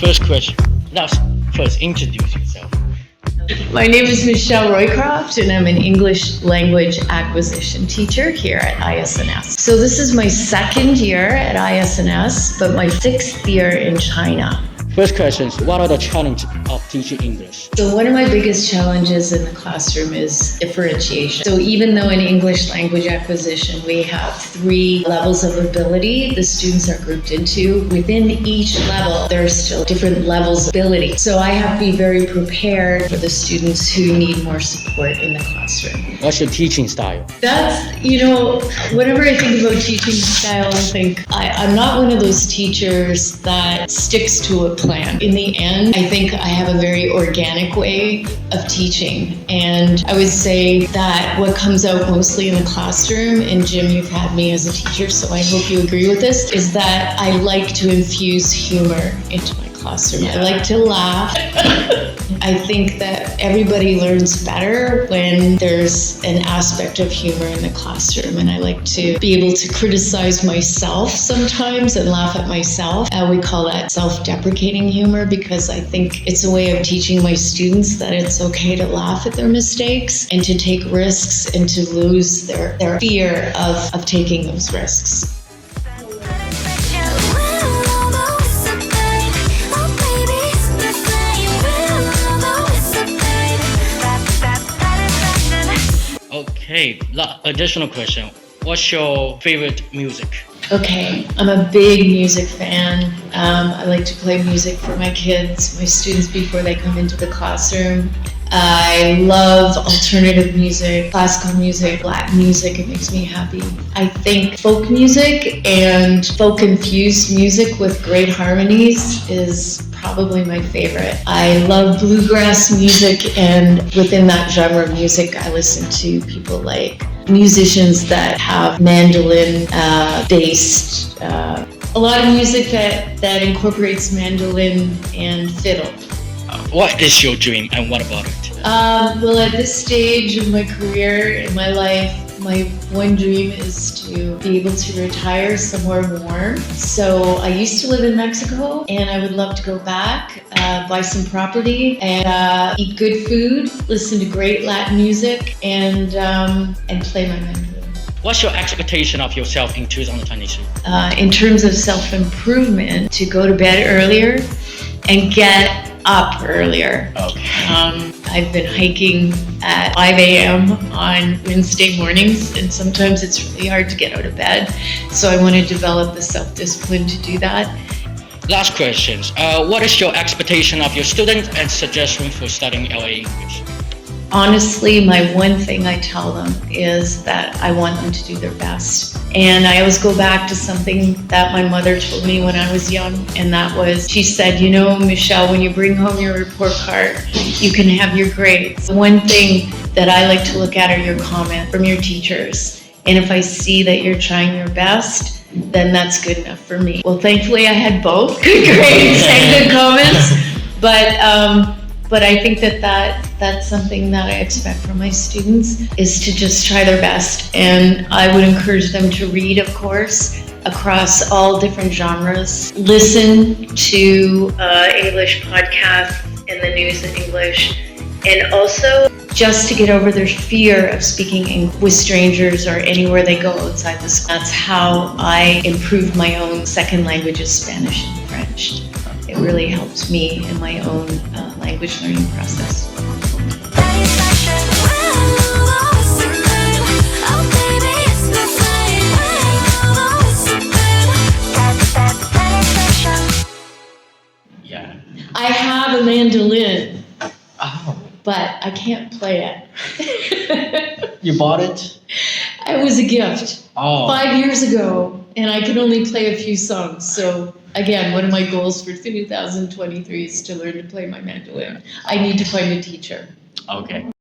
First question. Let's first introduce yourself. My name is Michelle Roycroft, and I'm an English language acquisition teacher here at ISNS. So this is my second year at ISNS, but my 6th year in China. First question is, what are the challenges of teaching English? So one of my biggest challenges in the classroom is differentiation. So even though in English language acquisition we have 3 levels of ability the students are grouped into, within each level there are still different levels of ability. So I have to be very prepared for the students who need more support in the classroom. What's your teaching style? That's, whenever I think about teaching style, I think I'm not one of those teachers that sticks to a plan. In the end, I think I have a very organic way of teaching. And I would say that what comes out mostly in the classroom, and Jim, you've had me as a teacher, so I hope you agree with this, is that I like to infuse humor into my classroom. I like to laugh. I think that everybody learns better when there's an aspect of humor in the classroom, and I like to be able to criticize myself sometimes and laugh at myself. We call that self-deprecating humor, because I think it's a way of teaching my students that it's okay to laugh at their mistakes and to take risks and to lose their fear of taking those risks. Okay, additional question. What's your favorite music? Okay, I'm a big music fan. I like to play music for my kids, my students, before they come into the classroom. I love alternative music, classical music, Latin music. It makes me happy. I think folk music and folk-infused music with great harmonies is probably my favorite. I love bluegrass music, and within that genre of music, I listen to people like musicians that have mandolin-based, a lot of music that incorporates mandolin and fiddle. What is your dream and what about it? Well, at this stage of my career, in my life, my one dream is to be able to retire somewhere warm. So I used to live in Mexico, and I would love to go back, buy some property, and eat good food, listen to great Latin music, and play my mandolin. What's your expectation of yourself in 2022? In terms of self-improvement, to go to bed earlier and get up earlier. Okay. I've been hiking at 5 a.m. on Wednesday mornings, and sometimes it's really hard to get out of bed. So I want to develop the self-discipline to do that. Last questions. What is your expectation of your students and suggestion for studying LA English? Honestly, my one thing I tell them is that I want them to do their best. And I always go back to something that my mother told me when I was young, and that was, she said, Michelle, when you bring home your report card, you can have your grades. One thing that I like to look at are your comments from your teachers. And if I see that you're trying your best, then that's good enough for me. Well, thankfully I had both good grades and good comments, but I think that's something that I expect from my students, is to just try their best. And I would encourage them to read, of course, across all different genres. Listen to English podcasts and the news in English. And also just to get over their fear of speaking with strangers or anywhere they go outside the school. That's how I improved my own second languages, Spanish and French. It really helped me in my own language learning process. Yeah. I have a mandolin, Oh. but I can't play it. You bought it? It was a gift 5 Oh. years ago, and I can only play a few songs. So again, one of my goals for 2023 is to learn to play my mandolin. I need to find a teacher. Okay.